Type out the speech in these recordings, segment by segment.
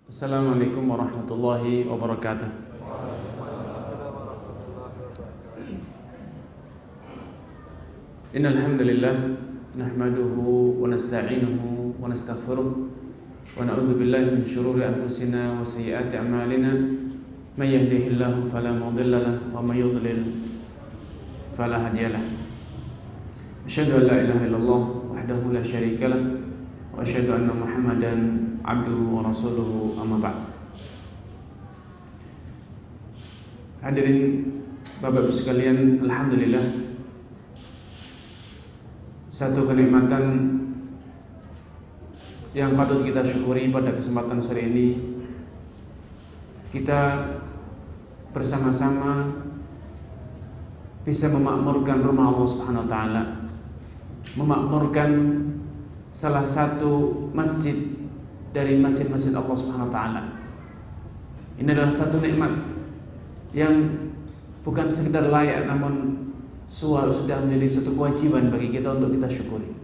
Assalamualaikum warahmatullahi wabarakatuh. Innal hamdalillah nahmaduhu wa nasta'inuhu wa nastaghfiruh wa na'udzu billahi min shururi anfusina wa sayyiati a'malina. May yahdihillahu fala mudilla lahu wa may yudlil fala hadiya lahu. Asyhadu an la ilaha illallah wahdahu la syarika lahu wa asyhadu anna Muhammadan abduhu wa rasuluhu, amma ba'd. Hadirin Bapak Ibu sekalian, alhamdulillah, satu kenikmatan yang patut kita syukuri pada kesempatan sore ini, kita bersama-sama bisa memakmurkan rumah Allah Subhanahu wa taala, memakmurkan salah satu masjid dari masjid-masjid Allah Subhanahu wa taala. Ini adalah satu nikmat yang bukan sekedar layak, namun sudah menjadi satu kewajiban bagi kita untuk kita syukuri.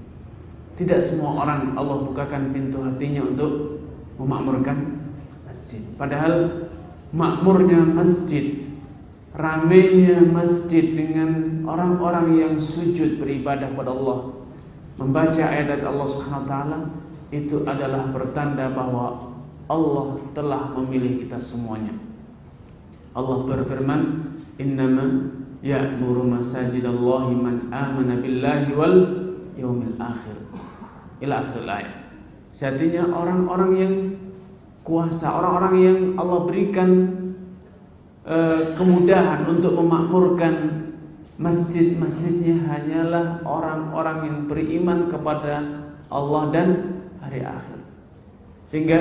Tidak semua orang Allah bukakan pintu hatinya untuk memakmurkan masjid. Padahal makmurnya masjid, ramainya masjid dengan orang-orang yang sujud beribadah pada Allah, membaca ayat Allah Subhanahu wa taala, itu adalah pertanda bahwa Allah telah memilih kita semuanya. Allah berfirman, "Innama ya'muru masajidallahi man amana billahi wal yaumil akhir." Ila akhir ayat. Artinya orang-orang yang kuasa, orang-orang yang Allah berikan kemudahan untuk memakmurkan masjid-masjidnya hanyalah orang-orang yang beriman kepada Allah dan hari akhir. Sehingga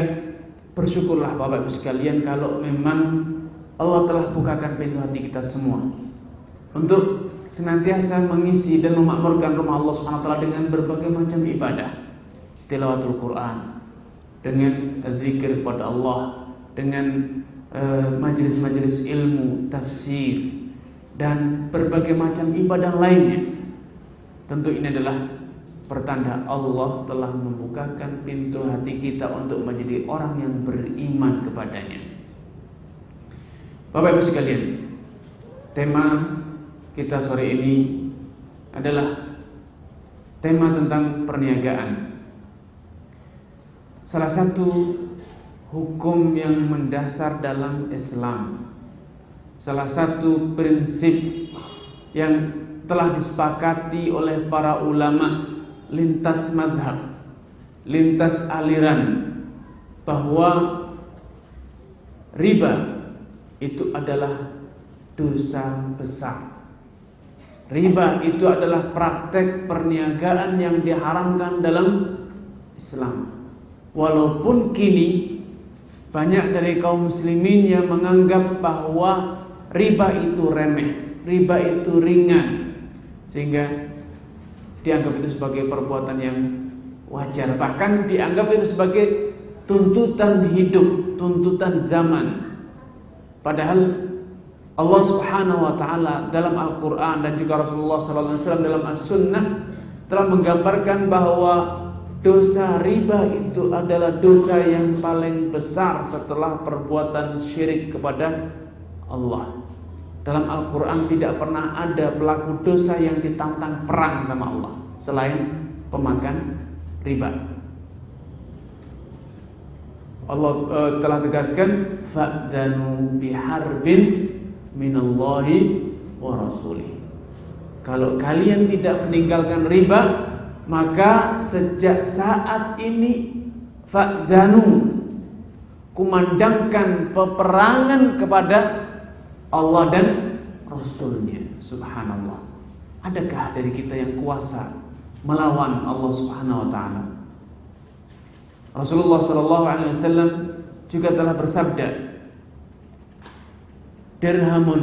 bersyukurlah Bapak Ibu sekalian kalau memang Allah telah bukakan pintu hati kita semua untuk senantiasa mengisi dan memakmurkan rumah Allah Subhanahu wa taala dengan berbagai macam ibadah, tilawatul Quran, dengan zikir kepada Allah, dengan majelis-majelis ilmu, tafsir, dan berbagai macam ibadah lainnya. Tentu ini adalah pertanda Allah telah membukakan pintu hati kita untuk menjadi orang yang beriman kepadanya. Bapak Ibu sekalian, tema kita sore ini adalah tema tentang perniagaan. Salah satu hukum yang mendasar dalam Islam, salah satu prinsip yang telah disepakati oleh para ulama lintas madhab, lintas aliran, bahwa riba itu adalah dosa besar. Riba itu adalah praktek perniagaan yang diharamkan dalam Islam. Walaupun kini banyak dari kaum muslimin yang menganggap bahwa riba itu remeh, riba itu ringan, sehingga dianggap itu sebagai perbuatan yang wajar, bahkan dianggap itu sebagai tuntutan hidup, tuntutan zaman. Padahal Allah Subhanahu wa taala dalam Al-Qur'an dan juga Rasulullah sallallahu alaihi wasallam dalam As-Sunnah telah menggambarkan bahwa dosa riba itu adalah dosa yang paling besar setelah perbuatan syirik kepada Allah. Dalam Al-Quran tidak pernah ada pelaku dosa yang ditantang perang sama Allah selain pemakan riba. Allah telah tegaskan, fa'danu biharbin minallahi wa rasulih. Kalau kalian tidak meninggalkan riba, maka sejak saat ini fa'danu, kumandangkan peperangan kepada Allah dan Rasulnya. Subhanallah. Adakah dari kita yang kuasa melawan Allah Subhanahu wa taala? Rasulullah sallallahu alaihi wasallam juga telah bersabda, dirhamun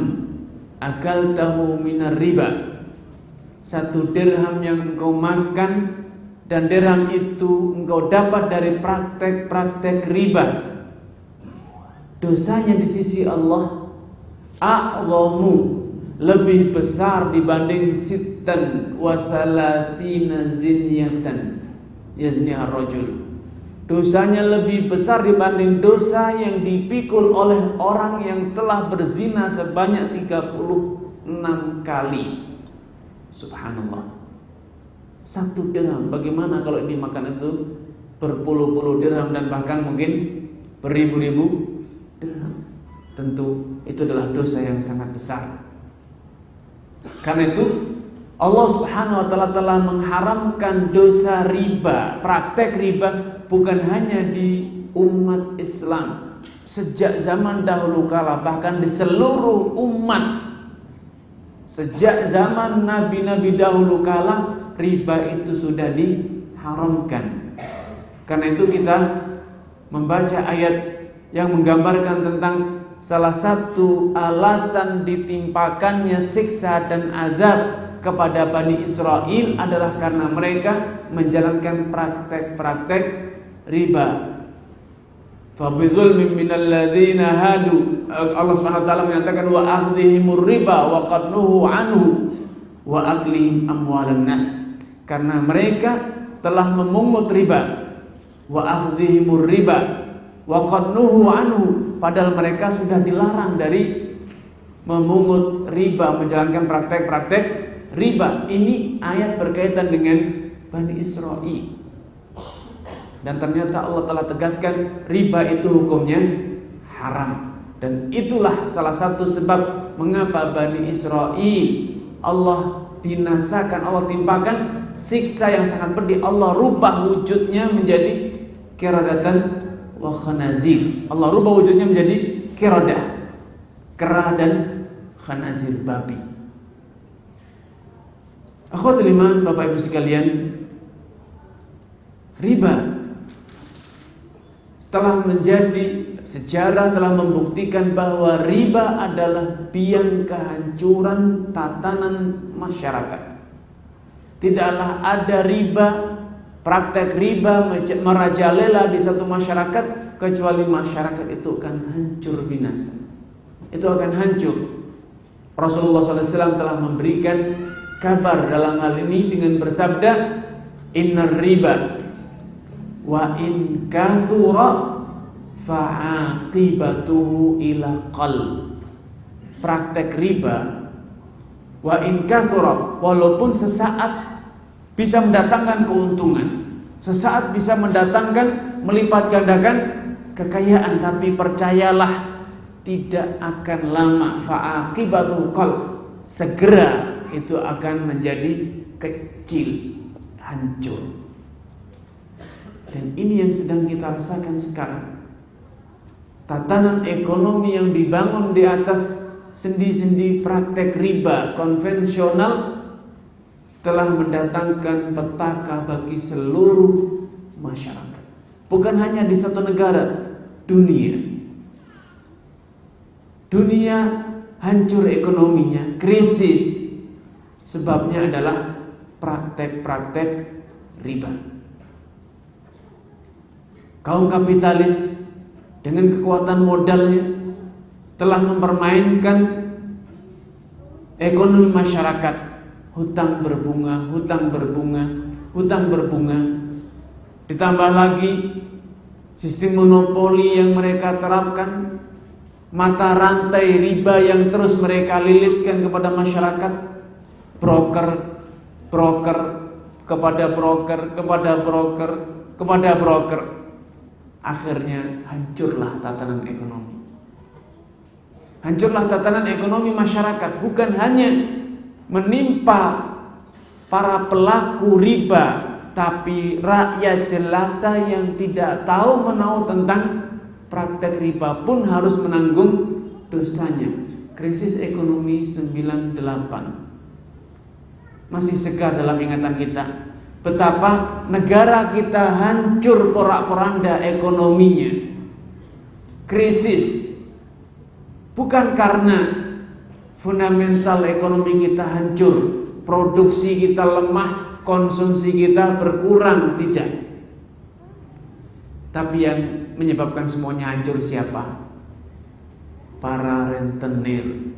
akaltahu minar riba. Satu dirham yang engkau makan dan dirham itu engkau dapat dari praktek-praktek riba, dosanya di sisi Allah a'zamu, lebih besar dibanding sittan wa thalathina zinyatan yazniha rajul, dosanya lebih besar dibanding dosa yang dipikul oleh orang yang telah berzina sebanyak 36 kali. Subhanallah. 1 dirham, bagaimana kalau dimakan itu berpuluh-puluh dirham dan bahkan mungkin beribu-ribu dirham. Tentu itu adalah dosa yang sangat besar. Karena itu Allah Subhanahu wa taala telah mengharamkan dosa riba, praktek riba bukan hanya di umat Islam. Sejak zaman dahulu kala, bahkan di seluruh umat. Sejak zaman nabi-nabi dahulu kala, riba itu sudah diharamkan. Karena itu kita membaca ayat yang menggambarkan tentang salah satu alasan ditimpakannya siksa dan azab kepada Bani Israel adalah karena mereka menjalankan praktek-praktek riba. Fa bidzulmin minal ladzina hadu, Allah Subhanahu wa taala menyatakan wa akhdhihimur riba wa qad nuhu anhu wa aklihim amwalan nas. Karena mereka telah memungut riba, wa akhdhihimur riba wa qad nuhu anhu, padahal mereka sudah dilarang dari memungut riba, menjalankan praktek-praktek riba. Ini ayat berkaitan dengan Bani Israel. Dan ternyata Allah telah tegaskan riba itu hukumnya haram. Dan itulah salah satu sebab mengapa Bani Israel Allah binasakan, Allah timpakan siksa yang sangat pedih. Allah rubah wujudnya menjadi kiradatan wa khanazir. Allah rubah wujudnya menjadi kiradah, kera dan khanazir, babi. Akhwatul iman, Bapak Ibu sekalian, riba telah menjadi sejarah, telah membuktikan bahwa riba adalah biang kehancuran tatanan masyarakat. Tidaklah ada riba, praktek riba merajalela di satu masyarakat kecuali masyarakat itu akan hancur binasa. Itu akan hancur. Rasulullah SAW telah memberikan kabar dalam hal ini dengan bersabda, innar riba wa in kathura fa'aqibatuhu ila qal. Praktek riba wa in kathura, walaupun sesaat bisa mendatangkan keuntungan, sesaat bisa mendatangkan melipat gandakan kekayaan, tapi percayalah tidak akan lama, fa'aqibatuhu qal, segera itu akan menjadi kecil, hancur. Dan ini yang sedang kita rasakan sekarang. Tatanan ekonomi yang dibangun di atas sendi-sendi praktek riba konvensional telah mendatangkan petaka bagi seluruh masyarakat. Bukan hanya di satu negara, dunia. Dunia hancur ekonominya, krisis. Sebabnya adalah praktek-praktek riba. Kaum kapitalis dengan kekuatan modalnya telah mempermainkan ekonomi masyarakat. Hutang berbunga, hutang berbunga, hutang berbunga. Ditambah lagi sistem monopoli yang mereka terapkan, mata rantai riba yang terus mereka lilitkan kepada masyarakat. Broker kepada broker, kepada broker, kepada broker. Akhirnya hancurlah tatanan ekonomi. Hancurlah tatanan ekonomi masyarakat. Bukan hanya menimpa para pelaku riba, tapi rakyat jelata yang tidak tahu menahu tentang praktek riba pun harus menanggung dosanya. Krisis ekonomi 98 masih segar dalam ingatan kita. Betapa negara kita hancur porak-poranda ekonominya. Krisis bukan karena fundamental ekonomi kita hancur, produksi kita lemah, konsumsi kita berkurang, tidak. Tapi yang menyebabkan semuanya hancur siapa? Para rentenir,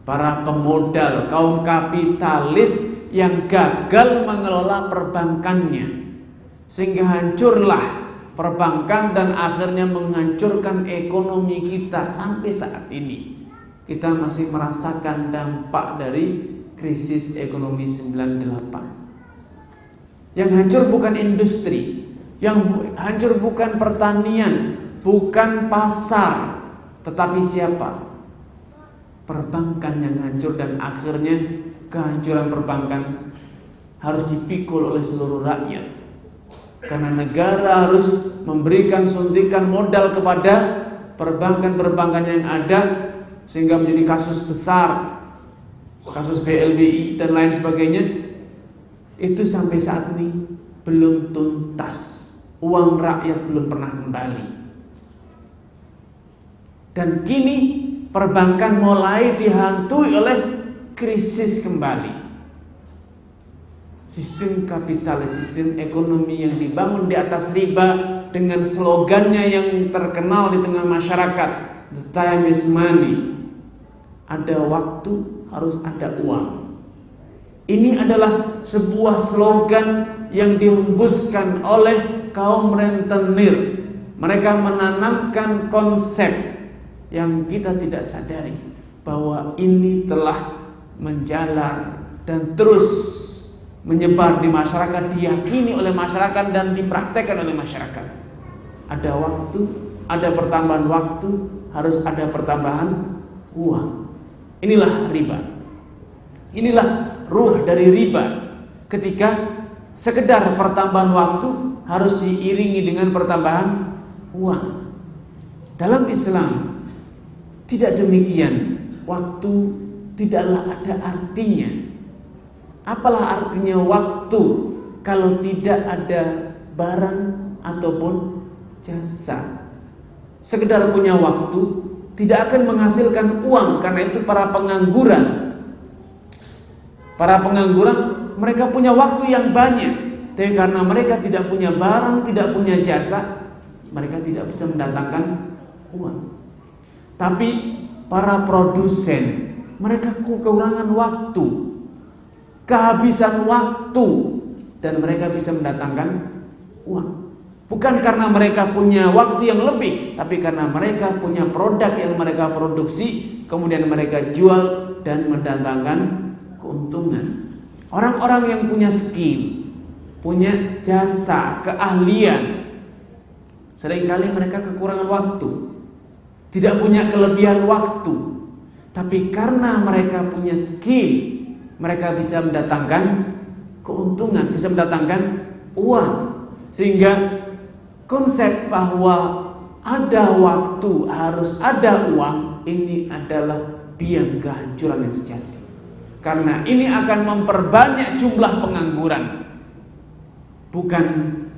para pemodal, kaum kapitalis yang gagal mengelola perbankannya, sehingga hancurlah perbankan dan akhirnya menghancurkan ekonomi kita. Sampai saat ini kita masih merasakan dampak dari krisis ekonomi 98. Yang hancur bukan industri, yang hancur bukan pertanian, bukan pasar, tetapi siapa? Perbankan yang hancur, dan akhirnya kehancuran perbankan harus dipikul oleh seluruh rakyat. Karena negara harus memberikan suntikan modal kepada perbankan-perbankan yang ada, sehingga menjadi kasus besar, kasus BLBI dan lain sebagainya. Itu sampai saat ini belum tuntas. Uang rakyat belum pernah kembali. Dan kini perbankan mulai dihantui oleh krisis kembali. Sistem kapitalis, sistem ekonomi yang dibangun di atas riba dengan slogannya yang terkenal di tengah masyarakat, the time is money. Ada waktu, harus ada uang. Ini adalah sebuah slogan yang dihembuskan oleh kaum rentenir. Mereka menanamkan konsep yang kita tidak sadari bahwa ini telah menjalar dan terus menyebar di masyarakat, diyakini oleh masyarakat dan dipraktekkan oleh masyarakat. Ada waktu, ada pertambahan waktu, harus ada pertambahan uang. Inilah riba. Inilah ruh dari riba. Ketika sekedar pertambahan waktu harus diiringi dengan pertambahan uang. Dalam Islam tidak demikian. Waktu tidaklah ada artinya. Apalah artinya waktu kalau tidak ada barang ataupun jasa? Sekedar punya waktu tidak akan menghasilkan uang. Karena itu para pengangguran mereka punya waktu yang banyak, tapi karena mereka tidak punya barang, tidak punya jasa, mereka tidak bisa mendatangkan uang. Tapi para produsen, mereka kekurangan waktu, kehabisan waktu, dan mereka bisa mendatangkan uang. Bukan karena mereka punya waktu yang lebih, tapi karena mereka punya produk yang mereka produksi, kemudian mereka jual dan mendatangkan keuntungan. Orang-orang yang punya skill, punya jasa, keahlian, seringkali mereka kekurangan waktu, tidak punya kelebihan waktu. Tapi karena mereka punya skill, mereka bisa mendatangkan keuntungan, bisa mendatangkan uang. Sehingga konsep bahwa ada waktu harus ada uang, ini adalah biang kehancuran yang sejati. Karena ini akan memperbanyak jumlah pengangguran, bukan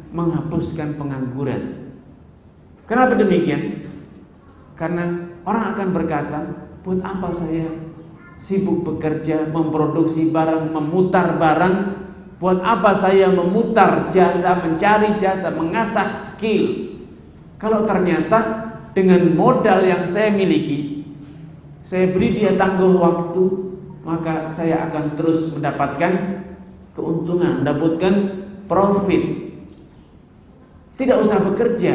menghapuskan pengangguran. Kenapa demikian? Karena orang akan berkata, buat apa saya sibuk bekerja, memproduksi barang, memutar barang? Buat apa saya memutar jasa, mencari jasa, mengasah skill? Kalau ternyata dengan modal yang saya miliki, saya beri dia tangguh waktu, maka saya akan terus mendapatkan keuntungan, mendapatkan profit. Tidak usah bekerja,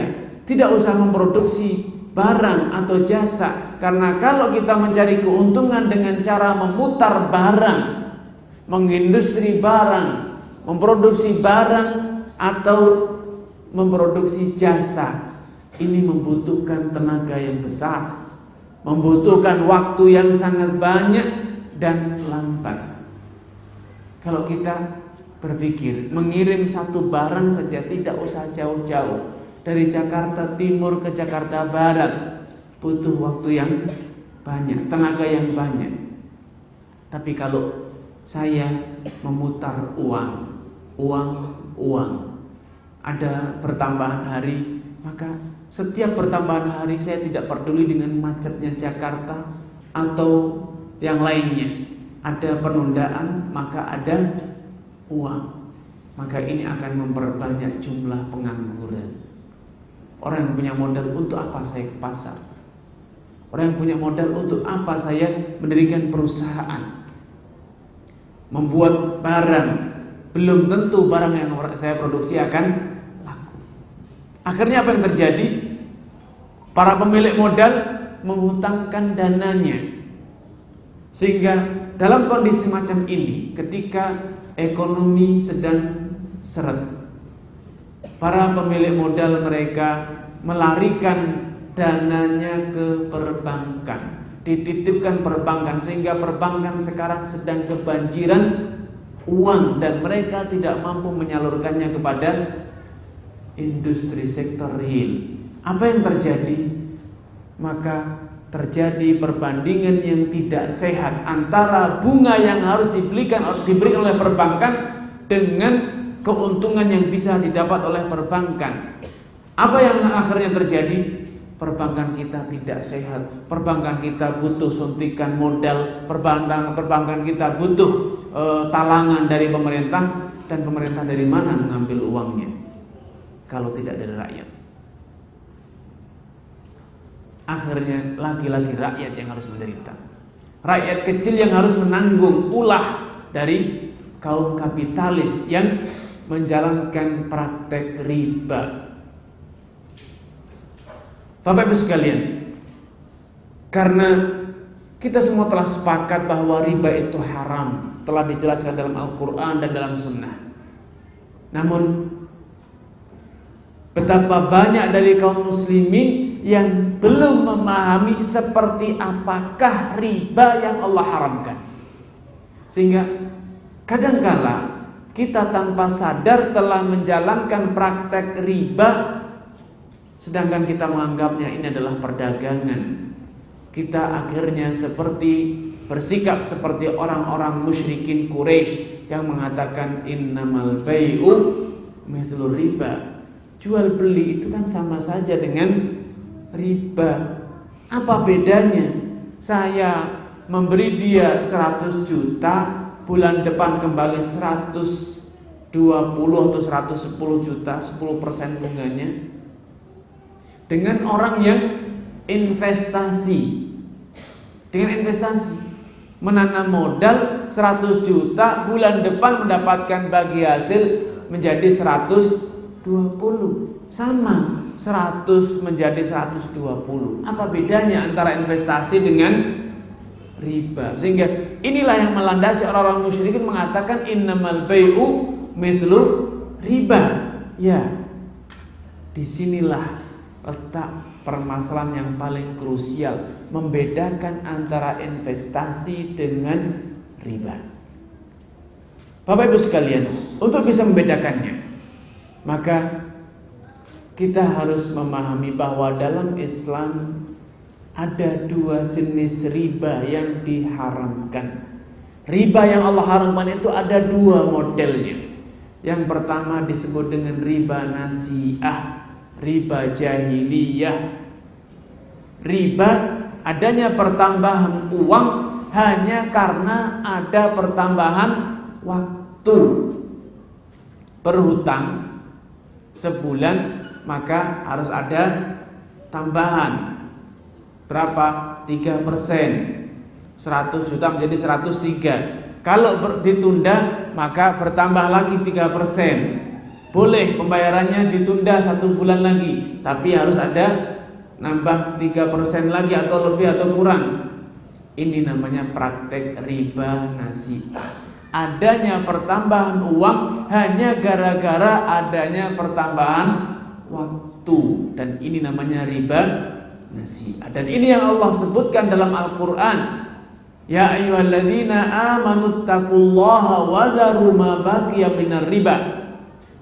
tidak usah memproduksi barang atau jasa. Karena kalau kita mencari keuntungan dengan cara memutar barang, mengindustri barang, memproduksi barang atau memproduksi jasa, ini membutuhkan tenaga yang besar, membutuhkan waktu yang sangat banyak dan lambat. Kalau kita berpikir mengirim satu barang saja tidak usah jauh-jauh, dari Jakarta Timur ke Jakarta Barat, butuh waktu yang banyak, tenaga yang banyak. Tapi kalau saya memutar uang, ada pertambahan hari, maka setiap pertambahan hari saya tidak peduli dengan macetnya Jakarta atau yang lainnya. Ada penundaan, maka ada uang. Maka ini akan memperbanyak jumlah pengangguran. Orang yang punya modal, untuk apa saya ke pasar? Orang yang punya modal, untuk apa saya mendirikan perusahaan, membuat barang? Belum tentu barang yang saya produksi akan laku. Akhirnya apa yang terjadi? Para pemilik modal menghutangkan dananya. Sehingga dalam kondisi macam ini, ketika ekonomi sedang seret, para pemilik modal mereka melarikan dananya ke perbankan, dititipkan perbankan, sehingga perbankan sekarang sedang kebanjiran uang dan mereka tidak mampu menyalurkannya kepada industri sektor real. Apa yang terjadi? Maka terjadi perbandingan yang tidak sehat antara bunga yang harus diberikan oleh perbankan dengan keuntungan yang bisa didapat oleh perbankan. Apa yang akhirnya terjadi? Perbankan kita tidak sehat. Perbankan kita butuh suntikan modal. Perbankan kita butuh talangan dari pemerintah. Dan pemerintah dari mana mengambil uangnya kalau tidak dari rakyat? Akhirnya lagi-lagi rakyat yang harus menderita. Rakyat kecil yang harus menanggung ulah dari kaum kapitalis yang menjalankan praktek riba. Bapak Ibu sekalian, karena kita semua telah sepakat bahwa riba itu haram, telah dijelaskan dalam Al-Quran dan dalam Sunnah. Namun betapa banyak dari kaum muslimin yang belum memahami seperti apakah riba yang Allah haramkan. Sehingga kadangkala kita tanpa sadar telah menjalankan praktek riba, sedangkan kita menganggapnya ini adalah perdagangan. Kita akhirnya bersikap seperti orang-orang musyrikin Quraisy yang mengatakan innamal bai'u mithlur riba. Jual beli itu kan sama saja dengan riba. Apa bedanya? Saya memberi dia 100 juta, bulan depan kembali 120 atau 110 juta, 10% bunganya. Dengan orang yang investasi. Dengan investasi menanam modal 100 juta, bulan depan mendapatkan bagi hasil menjadi 120. Sama, 100 menjadi 120. Apa bedanya antara investasi dengan riba? Sehingga inilah yang melandasi orang-orang musyrikin mengatakan innamal bai'u mithlu riba. Ya, disinilah letak permasalahan yang paling krusial, membedakan antara investasi dengan riba. Bapak Ibu sekalian, untuk bisa membedakannya, maka kita harus memahami bahwa dalam Islam ada dua jenis riba yang diharamkan. Riba yang Allah haramkan itu ada dua modelnya. Yang pertama disebut dengan riba nasi'ah, riba jahiliyah. Riba adanya pertambahan uang hanya karena ada pertambahan waktu. Berhutang sebulan maka harus ada tambahan berapa? 3%. 100 juta menjadi 103. Kalau ditunda maka bertambah lagi 3%. Boleh pembayarannya ditunda 1 bulan lagi, tapi harus ada nambah 3% lagi atau lebih atau kurang. Ini namanya praktek riba nasi'ah. Adanya pertambahan uang hanya gara-gara adanya pertambahan waktu, dan ini namanya riba nasi'ah. Dan ini yang Allah sebutkan dalam Al-Quran, ya ayyuhalladzina amanuttaqullaha wa dharu ma baqiya minar riba.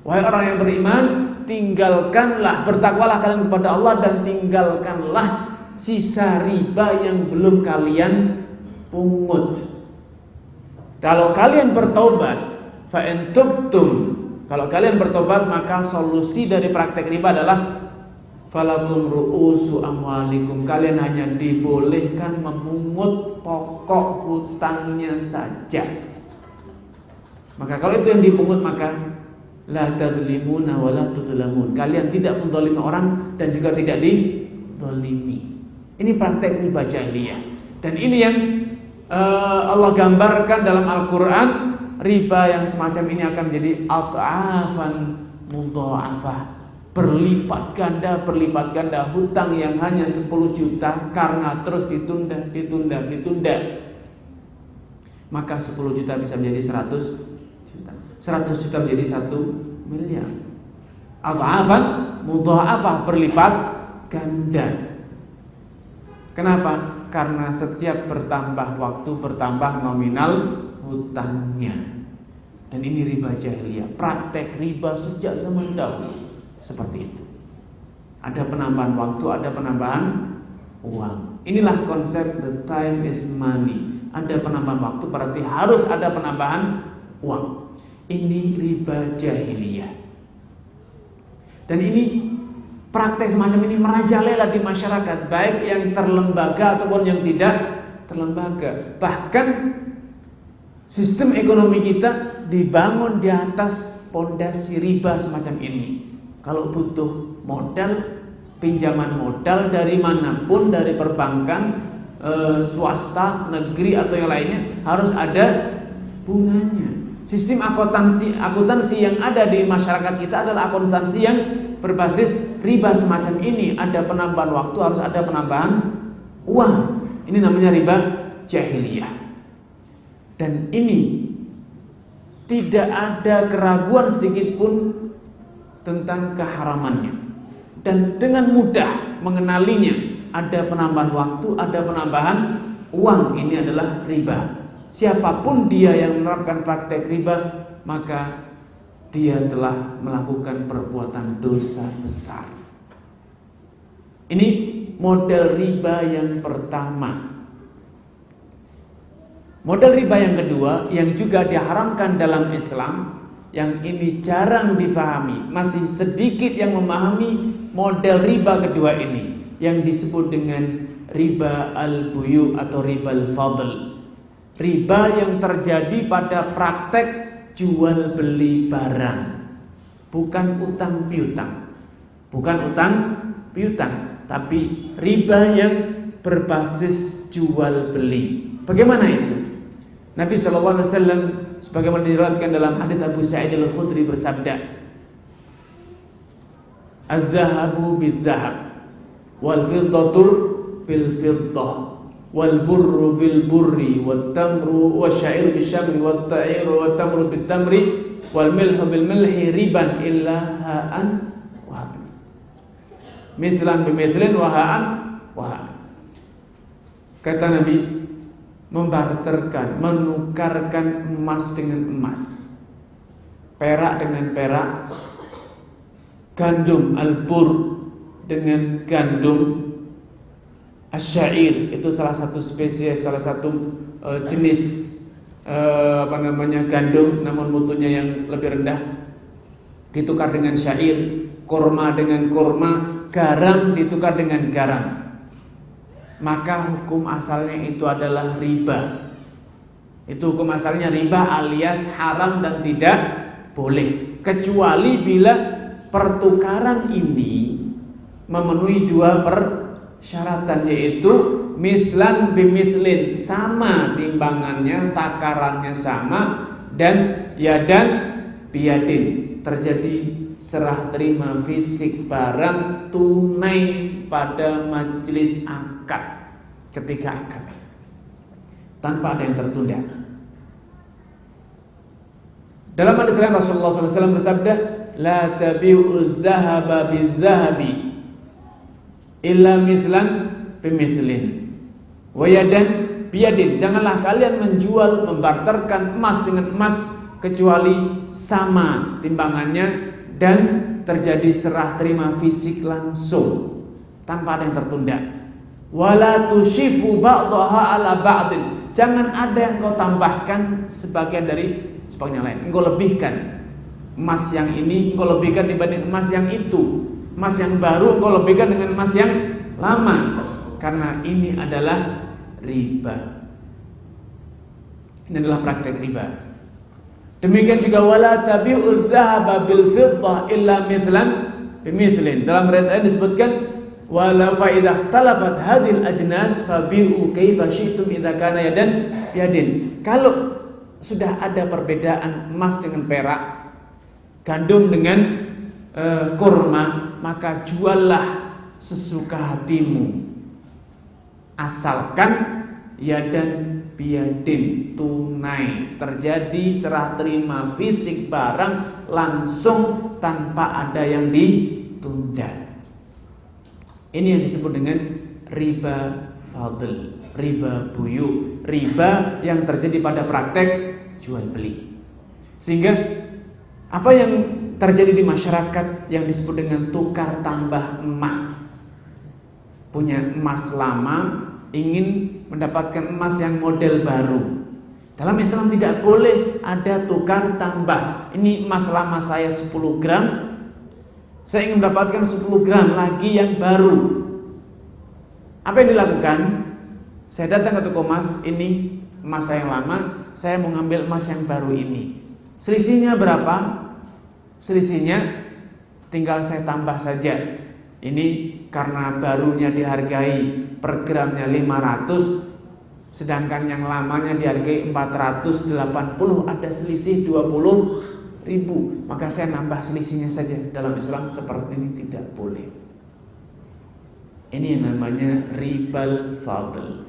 Wahai orang yang beriman, tinggalkanlah, bertakwalah kalian kepada Allah dan tinggalkanlah sisa riba yang belum kalian pungut. Kalau kalian bertobat, fa in tubtum, kalau kalian bertobat maka solusi dari praktek riba adalah falakum ru'usu amwalikum, kalian hanya dibolehkan memungut pokok hutangnya saja. Maka kalau itu yang dipungut maka la tadzlimuna wa la tudzlamun, kalian tidak menzalimi orang dan juga tidak dizalimi. Ini praktek riba jahiliyah, dan ini yang Allah gambarkan dalam Al-Quran. Riba yang semacam ini akan menjadi ad'afan mudha'afah, berlipat ganda hutang yang hanya 10 juta karena terus ditunda. Maka 10 juta bisa menjadi 100 juta. 100 juta menjadi 1 miliar. Adhafan mudha'afah, berlipat ganda. Kenapa? Karena setiap bertambah waktu bertambah nominal hutangnya. Dan ini riba jahiliyah, praktek riba sejak zaman dahulu seperti itu. Ada penambahan waktu, ada penambahan uang. Inilah konsep the time is money. Ada penambahan waktu berarti harus ada penambahan uang. Ini riba jahiliyah. Dan ini praktek semacam ini merajalela di masyarakat, baik yang terlembaga ataupun yang tidak terlembaga. Bahkan sistem ekonomi kita dibangun di atas pondasi riba semacam ini. Kalau butuh modal, pinjaman modal dari manapun, dari perbankan, swasta, negeri atau yang lainnya, harus ada bunganya. Sistem akuntansi yang ada di masyarakat kita adalah akuntansi yang berbasis riba semacam ini. Ada penambahan waktu, harus ada penambahan uang. Ini namanya riba jahiliyah. Dan ini tidak ada keraguan sedikit pun tentang keharamannya. Dan dengan mudah mengenalinya. Ada penambahan waktu, ada penambahan uang. Ini adalah riba. Siapapun dia yang menerapkan praktek riba, maka dia telah melakukan perbuatan dosa besar. Ini model riba yang pertama. Model riba yang kedua yang juga diharamkan dalam Islam, yang ini jarang difahami, masih sedikit yang memahami model riba kedua ini, yang disebut dengan riba al-buyu atau riba al-fadl. Riba yang terjadi pada praktek jual beli barang, bukan utang piutang, tapi riba yang berbasis jual beli. Bagaimana itu? Nabi SAW sebagaimana diriwayatkan dalam hadits Abu Sa'id Al-Khudri bersabda, "Az-zahabu bil-zahab, wal fiddatu bil fiddah, wal burru bil burri, wat tamru wasyairu bisyamri, wat ta'iru wat tamru bit tamri, wal milhu bil milhi riban illa ha'an wa ha'an, mithlan bimithlin wa ha'an wa ha'an." Kata Nabi, membarterkan, menukarkan emas dengan emas, perak dengan perak, gandum al-bur dengan gandum, asyair itu salah satu spesies, salah satu jenis gandum, namun mutunya yang lebih rendah, ditukar dengan syair, kurma dengan kurma, garam ditukar dengan garam. Maka hukum asalnya itu adalah riba. Itu hukum asalnya riba alias haram dan tidak boleh, kecuali bila pertukaran ini memenuhi dua persyaratan, yaitu mithlan bimithlin, sama timbangannya, takarannya sama, dan yadan biyadin, terjadi serah terima fisik barang tunai pada majelis akad, ketika akad, tanpa ada yang tertunda. Dalam hadis lain Rasulullah SAW bersabda, "La tabi'u dzahaba bidzahabi illa mithlan bimithlin wa yadan biyadin." Janganlah kalian menjual, membarterkan emas dengan emas kecuali sama timbangannya dan terjadi serah terima fisik langsung, tanpa ada yang tertunda. Wala tushifu ba'daha ala ba'din. Jangan ada yang kau tambahkan sebagian dari sebagian yang lain. Engkau lebihkan emas yang ini, engkau lebihkan dibanding emas yang itu. Emas yang baru engkau lebihkan dengan emas yang lama. Karena ini adalah riba. Ini adalah praktek riba. Demikian juga wala tabi'u dzahaba bil fiddah illa mithlan bimithlin. Dalam riwayat lain disebutkan wala fa idza ikhtalafat hadhil ajnas fabi'u kaifa syi'tum idza kana yadan yadin. Kalau sudah ada perbedaan emas dengan perak, gandum dengan kurma, maka juallah sesuka hatimu, asalkan yadan biadin, tunai, terjadi serah terima fisik barang langsung tanpa ada yang ditunda. Ini yang disebut dengan riba fadl, riba buyu, riba yang terjadi pada praktek jual beli. Sehingga apa yang terjadi di masyarakat yang disebut dengan tukar tambah emas, punya emas lama ingin mendapatkan emas yang model baru. Dalam Islam tidak boleh ada tukar tambah. Ini emas lama saya 10 gram, saya ingin mendapatkan 10 gram lagi yang baru. Apa yang dilakukan? Saya datang ke toko emas, ini emas saya yang lama, saya mau ngambil emas yang baru ini. Selisihnya berapa? Selisihnya tinggal saya tambah saja. Ini karena barunya dihargai per gramnya 500, sedangkan yang lamanya dihargai 480, ada selisih 20.000, maka saya nambah selisihnya saja. Dalam Islam seperti ini tidak boleh. Ini yang namanya ribal fadl.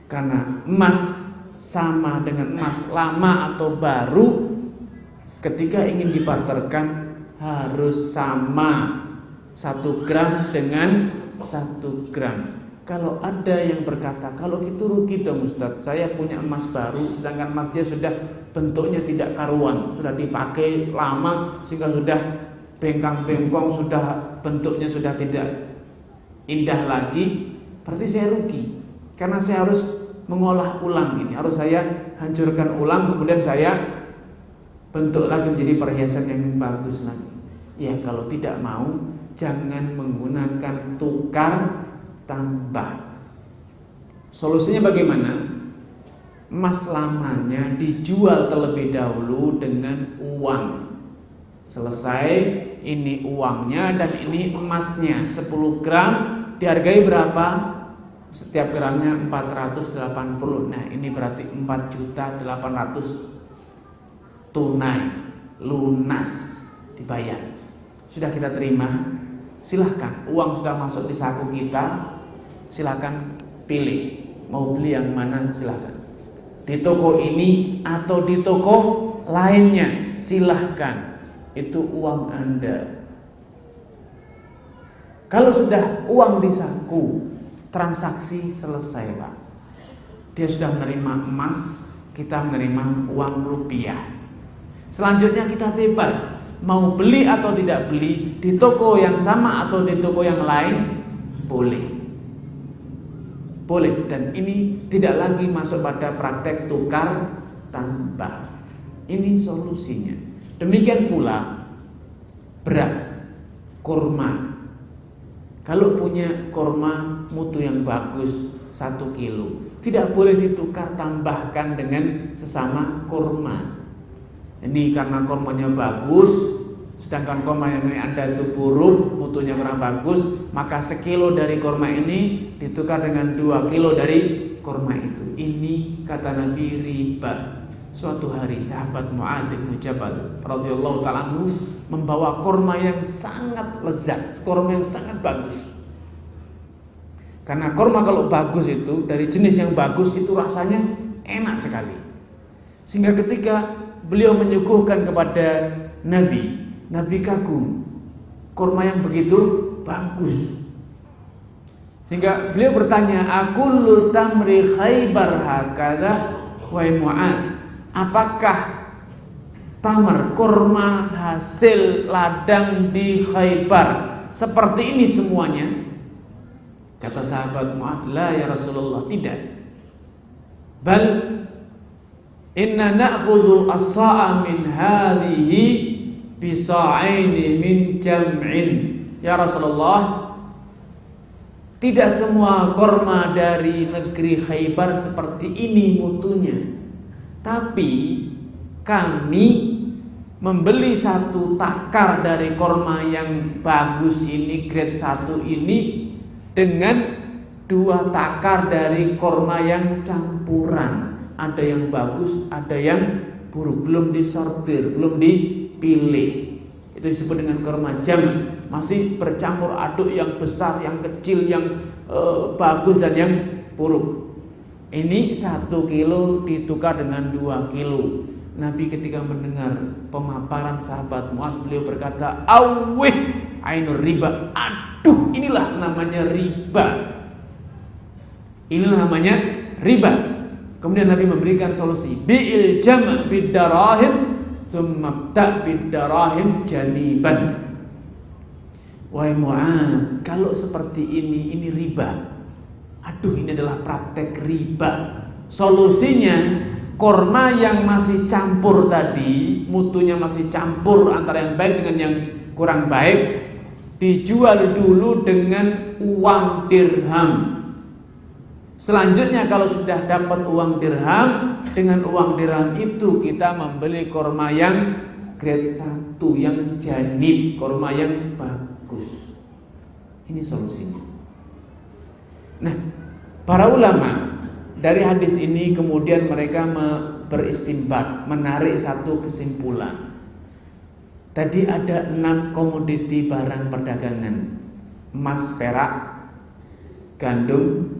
Karena emas sama dengan emas lama atau baru, ketika ingin dibarterkan harus sama, 1 gram dengan 1 gram. Kalau ada yang berkata, kalau gitu rugi dong Ustadz, saya punya emas baru sedangkan emas dia sudah bentuknya tidak karuan, sudah dipakai lama sehingga sudah bengkang-bengkong, sudah bentuknya sudah tidak indah lagi, berarti saya rugi. Karena saya harus mengolah ulang ini, harus saya hancurkan ulang, kemudian saya bentuk lagi menjadi perhiasan yang bagus lagi. Ya, kalau tidak mau, jangan menggunakan tukar tambah. Solusinya bagaimana? Emas lamanya dijual terlebih dahulu dengan uang. Selesai, ini uangnya dan ini emasnya 10 gram dihargai berapa? Setiap gramnya 480. Nah, ini berarti 4.800.000 tunai, lunas, dibayar. Sudah kita terima, silahkan. Uang sudah masuk di saku kita, silahkan pilih mau beli yang mana, silahkan. Di toko ini atau di toko lainnya, silahkan. Itu uang Anda. Kalau sudah uang di saku, transaksi selesai, Pak. Dia sudah menerima emas, kita menerima uang rupiah. Selanjutnya kita bebas, mau beli atau tidak beli, di toko yang sama atau di toko yang lain, boleh. Boleh, dan ini tidak lagi masuk pada praktek tukar tambah. Ini solusinya. Demikian pula beras, kurma. Kalau punya kurma mutu yang bagus 1 kilo, tidak boleh ditukar tambahkan dengan sesama kurma. Ini karena kurmanya bagus, sedangkan kurma yang Anda itu buruk, mutunya kurang bagus, maka 1 kilo dari kurma ini ditukar dengan 2 kilo dari kurma itu. Ini kata Nabi riba. Suatu hari sahabat Mu'adz bin Jabal radhiyallahu ta'ala anhu membawa kurma yang sangat lezat, kurma yang sangat bagus. Karena kurma kalau bagus itu, dari jenis yang bagus itu rasanya enak sekali. Sehingga ketika beliau menyuguhkan kepada Nabi, Nabi kagum, kurma yang begitu bagus. Sehingga beliau bertanya, "Akullu tamri Khaybar hakadha?" Wahai Mu'adz, apakah tamar, kurma hasil ladang di Khaybar seperti ini semuanya? Kata sahabat Mu'adz, "La ya Rasulullah, tidak. Bal inna na'khudhu as-sa'a min hadhihi bi sa'aini min jam'in." Ya Rasulullah, tidak semua kurma dari negeri Khaybar seperti ini mutunya. Tapi kami membeli 1 takar dari kurma yang bagus ini, grade 1 ini, dengan 2 takar dari kurma yang campuran. Ada yang bagus, ada yang buruk, belum disortir, belum dipilih. Itu disebut dengan kurma jam. masih bercampur aduk yang besar, yang kecil, yang bagus dan yang buruk. Ini 1 kilo ditukar dengan 2 kilo. Nabi ketika mendengar pemaparan sahabat Mu'adz, beliau berkata, awih ainur riba. Aduh, inilah namanya riba. Inilah namanya riba. Kemudian Nabi memberikan solusi, bi'il jam' bid-darahim thumma bta' bid-darahim janiban. Wahai Mu'adz, kalau seperti ini riba. Aduh, ini adalah praktek riba. Solusinya, korma yang masih campur tadi, mutunya masih campur antara yang baik dengan yang kurang baik, dijual dulu dengan uang dirham. Selanjutnya kalau sudah dapat uang dirham, dengan uang dirham itu kita membeli korma yang grade 1, yang janib, korma yang bagus. Ini solusinya. Nah, para ulama dari hadis ini kemudian mereka beristinbat, menarik satu kesimpulan. Tadi ada 6 komoditi barang perdagangan: emas, perak, gandum,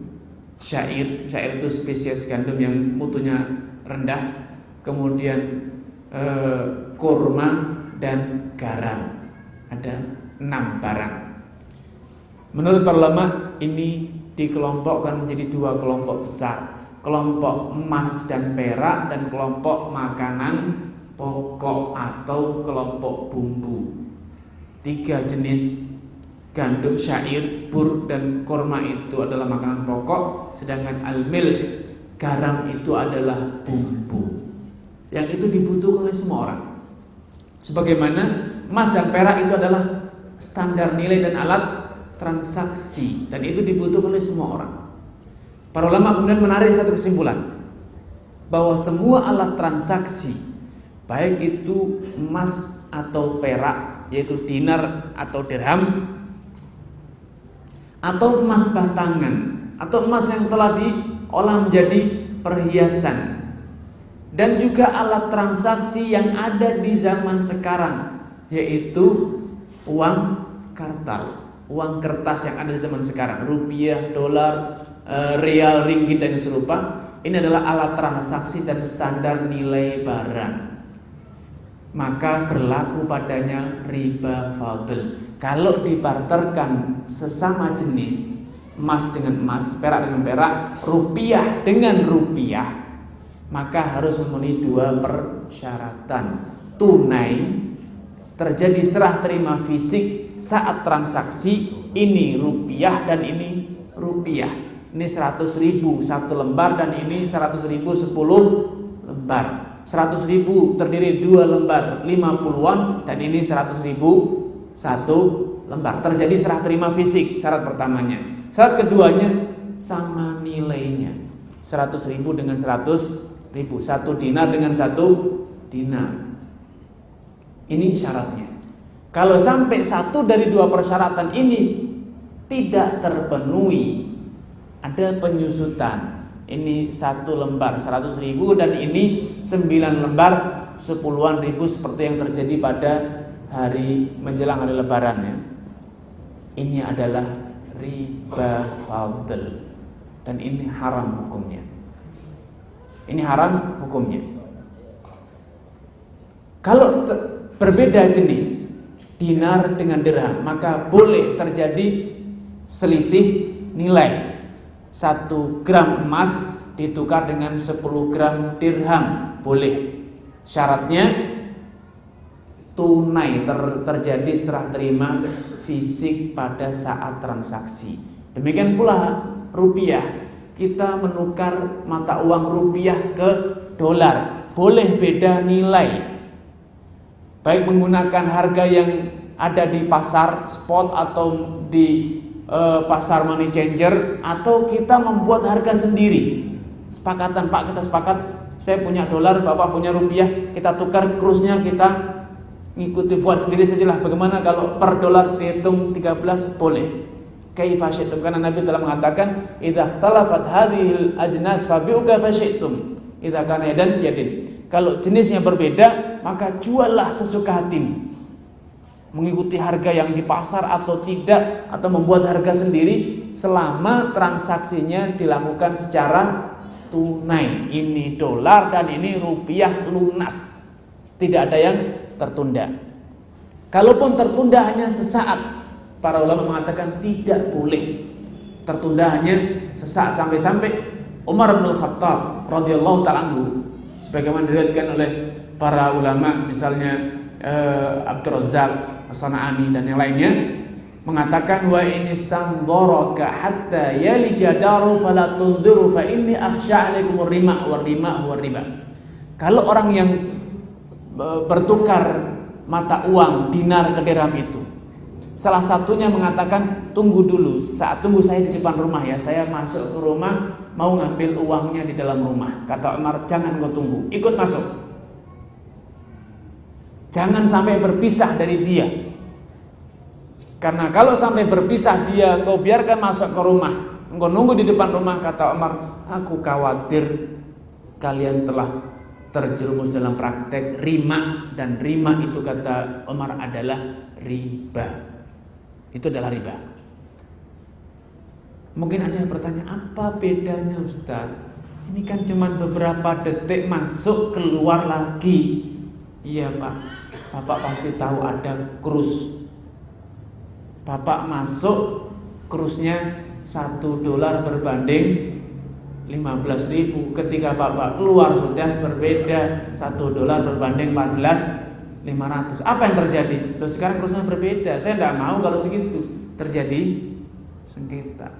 syair. Syair itu spesies gandum yang mutunya rendah. Kemudian kurma dan garam. Ada 6 barang. Menurut para ulama ini dikelompokkan menjadi 2 kelompok besar. Kelompok emas dan perak dan kelompok makanan pokok atau kelompok bumbu. 3 jenis gandum, syair, bur dan kurma itu adalah makanan pokok, sedangkan al-mil, garam itu adalah bumbu. Yang itu dibutuhkan oleh semua orang. Sebagaimana emas dan perak itu adalah standar nilai dan alat transaksi, dan itu dibutuhkan oleh semua orang. Para ulama kemudian menarik satu kesimpulan, bahwa semua alat transaksi, baik itu emas atau perak, yaitu dinar atau dirham, atau emas batangan, atau emas yang telah diolah menjadi perhiasan, dan juga alat transaksi yang ada di zaman sekarang, yaitu uang kartal, uang kertas yang ada di zaman sekarang, rupiah, dolar, rial, ringgit dan yang serupa. Ini adalah alat transaksi dan standar nilai barang, maka berlaku padanya riba fadl. Kalau dibarterkan sesama jenis, emas dengan emas, perak dengan perak, rupiah dengan rupiah, maka harus memenuhi 2 persyaratan. Tunai, terjadi serah terima fisik saat transaksi, ini rupiah dan ini rupiah. Ini 100.000 1 lembar dan ini 100.000 10 lembar. 100.000 terdiri 2 lembar 50-an dan ini 100.000 1 lembar. Terjadi serah terima fisik, syarat pertamanya. Syarat keduanya sama nilainya. 100.000 dengan 100.000, 1 dinar dengan 1 dinar. Ini syaratnya. Kalau sampai 1 dari 2 persyaratan ini tidak terpenuhi, ada penyusutan. Ini 1 lembar 100.000 dan ini 9 lembar 10-an ribu, seperti yang terjadi pada hari menjelang hari lebaran ya. Ini adalah riba fadl dan ini haram hukumnya. Ini haram hukumnya. Kalau berbeda jenis dinar dengan dirham, maka boleh terjadi selisih nilai. 1 gram emas ditukar dengan 10 gram dirham, boleh. Syaratnya tunai, terjadi serah terima fisik pada saat transaksi. Demikian pula rupiah, kita menukar mata uang rupiah ke dolar, boleh beda nilai, baik menggunakan harga yang ada di pasar spot atau di pasar money changer, atau kita membuat harga sendiri. Sepakatan, Pak, kita sepakat, saya punya dolar, Bapak punya rupiah, kita tukar, kursnya kita ngikuti, buat sendiri sajalah. Bagaimana kalau per dolar dihitung 13? Boleh. Kaifa syi'tum, karena Nabi telah mengatakan, idza ikhtalafat hadhil ajnas fabi'u kaifa syi'tum. Idza kana yadan yadin. Kalau jenisnya berbeda, maka juallah sesuka hatimu. mengikuti harga yang di pasar atau tidak, atau membuat harga sendiri, selama transaksinya dilakukan secara tunai. Ini dolar dan ini rupiah lunas, tidak ada yang tertunda. Kalaupun tertunda hanya sesaat, para ulama mengatakan tidak boleh tertunda hanya sesaat. Sampai-sampai Umar bin Khattab radhiyallahu ta'ala anhu, sebagaimana diriwayatkan oleh para ulama, misalnya Abdur Razzaq As-San'ani dan yang lainnya, mengatakan wa in istandharaka hatta yalija daru fala tunziru fa inni akhsha 'alaikum ar-rima war-rima war-riba. Kalau orang yang bertukar mata uang dinar ke dirham itu, salah satunya mengatakan tunggu dulu, saat tunggu saya di depan rumah ya, saya masuk ke rumah mau ngambil uangnya di dalam rumah. Kata Umar, jangan kau tunggu, ikut masuk, jangan sampai berpisah dari dia. Karena kalau sampai berpisah dia, kau biarkan masuk ke rumah, engkau nunggu di depan rumah, kata Umar, aku khawatir kalian telah terjerumus dalam praktek rima. Dan rima itu kata Umar adalah riba. Itu adalah riba. Mungkin ada yang bertanya, apa bedanya Ustaz? Ini kan cuma beberapa detik masuk keluar lagi. Iya Pak, Bapak pasti tahu ada krus. Bapak masuk, krusnya $1 berbanding 15.000. Ketika Bapak keluar sudah berbeda, $1 berbanding 14.500. Apa yang terjadi? Loh, sekarang krusnya berbeda. Saya tidak mau kalau segitu. Terjadi sengketa.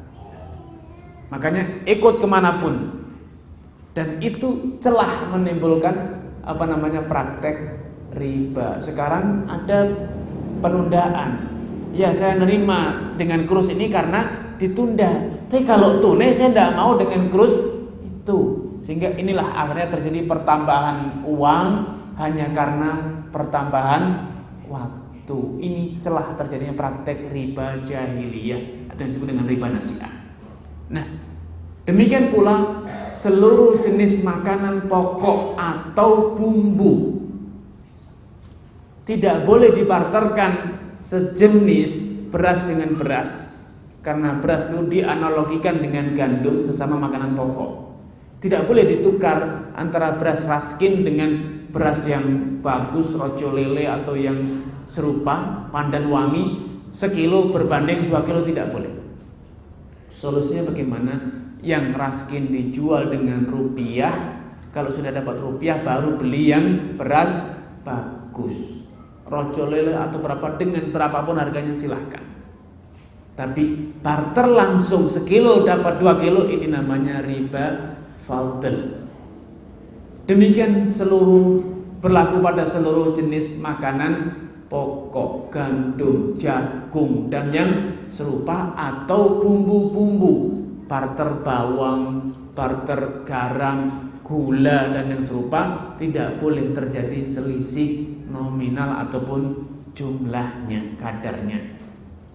Makanya ikut kemanapun. Dan itu celah menimbulkan praktek riba. Sekarang ada penundaan. Ya, saya nerima dengan krus ini karena ditunda. Tapi kalau tunai saya tidak mau dengan krus itu. Sehingga inilah akhirnya terjadi pertambahan uang hanya karena pertambahan waktu. Ini celah terjadinya praktek riba jahiliyah atau yang disebut dengan riba nasi'ah. Nah, demikian pula seluruh jenis makanan pokok atau bumbu tidak boleh dibarterkan sejenis beras dengan beras, karena beras itu dianalogikan dengan gandum, sesama makanan pokok. Tidak boleh ditukar antara beras raskin dengan beras yang bagus, rojo lele atau yang serupa, pandan wangi, sekilo berbanding 2 kilo, tidak boleh. Solusinya bagaimana? Yang raskin dijual dengan rupiah, kalau sudah dapat rupiah baru beli yang beras bagus. Rojo lele atau berapa dengan berapapun harganya silahkan. Tapi barter langsung sekilo dapat 2 kilo, ini namanya riba fadl. Demikian berlaku pada seluruh jenis makanan pokok, gandum, jagung dan yang serupa, atau bumbu-bumbu, barter bawang, barter garam, gula dan yang serupa. Tidak boleh terjadi selisih nominal ataupun jumlahnya, kadarnya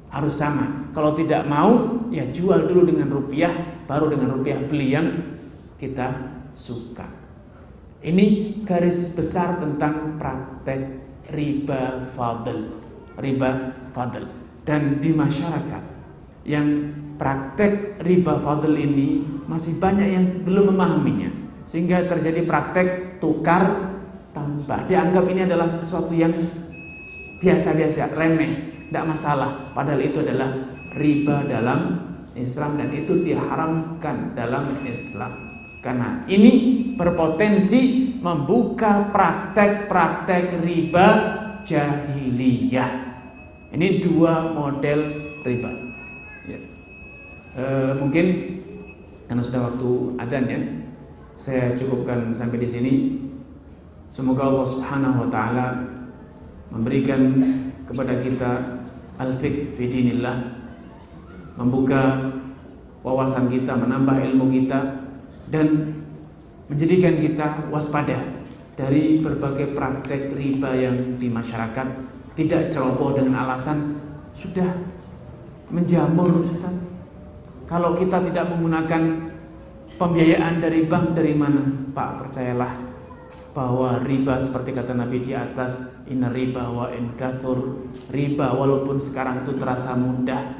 harus sama. Kalau tidak mau, ya jual dulu dengan rupiah, baru dengan rupiah beli yang kita suka. Ini garis besar tentang praktek riba fadl. Riba fadl. Dan di masyarakat yang praktek riba fadl ini masih banyak yang belum memahaminya, sehingga terjadi praktek tukar tambah. Dianggap ini adalah sesuatu yang biasa-biasa, remeh, tidak masalah. Padahal itu adalah riba dalam Islam dan itu diharamkan dalam Islam. Karena ini berpotensi membuka praktek-praktek riba jahiliyah. Ini 2 model riba. Ya. Mungkin karena sudah waktu adzan ya, saya cukupkan sampai di sini. Semoga Allah Subhanahu wa taala memberikan kepada kita al-fiqh fi dinillah, membuka wawasan kita, menambah ilmu kita, dan menjadikan kita waspada dari berbagai praktek riba yang di masyarakat. Tidak ceroboh dengan alasan sudah menjamur Ustaz. Kalau kita tidak menggunakan pembiayaan dari bank, dari mana? Pak, percayalah, bahwa riba seperti kata Nabi di atas, inna riba wa in kathur, riba walaupun sekarang itu terasa mudah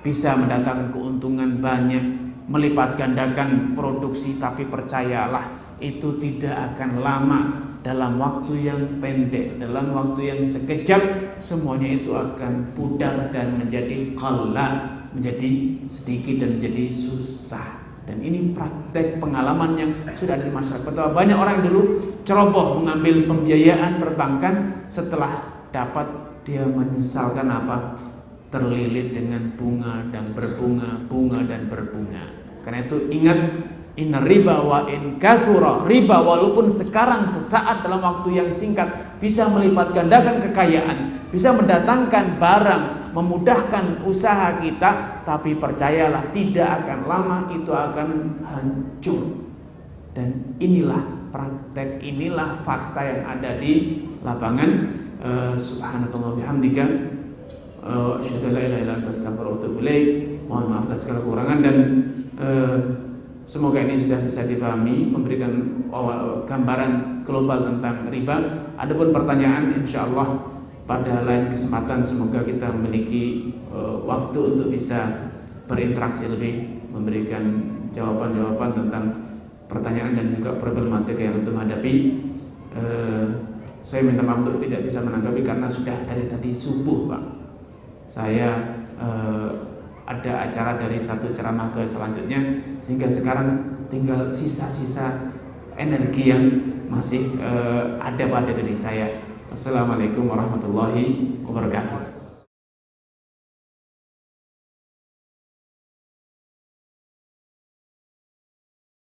bisa mendatangkan keuntungan banyak, melipat gandakan produksi, tapi percayalah itu tidak akan lama. Dalam waktu yang pendek, dalam waktu yang sekejap, semuanya itu akan pudar dan menjadi qalla, menjadi sedikit dan menjadi susah. Dan ini praktek pengalaman yang sudah ada di masyarakat. Betapa banyak orang yang dulu ceroboh mengambil pembiayaan perbankan, setelah dapat dia menyesalkan apa? Terlilit dengan bunga dan berbunga, bunga dan berbunga. Karena itu ingat, inna riba wa in kathura, riba walaupun sekarang sesaat dalam waktu yang singkat bisa melipat gandakan kekayaan, bisa mendatangkan barang, memudahkan usaha kita, tapi percayalah tidak akan lama itu akan hancur. Dan inilah praktek, inilah fakta yang ada di lapangan. Subhanakallah bihamdika, asyhadu an la ilaha illa anta astaghfiruka wa atubu ilaik. Mohon maaf atas segala kekurangan, dan semoga ini sudah bisa difahami, memberikan gambaran global tentang riba. Adapun pertanyaan, insyaallah pada lain kesempatan semoga kita memiliki waktu untuk bisa berinteraksi lebih, memberikan jawaban-jawaban tentang pertanyaan dan juga problematika yang untuk menghadapi. Saya minta maaf untuk tidak bisa menanggapi karena sudah dari tadi subuh, Pak. Saya ada acara dari satu ceramah ke selanjutnya, sehingga sekarang tinggal sisa-sisa energi yang masih ada pada diri saya. Assalamualaikum warahmatullahi wabarakatuh.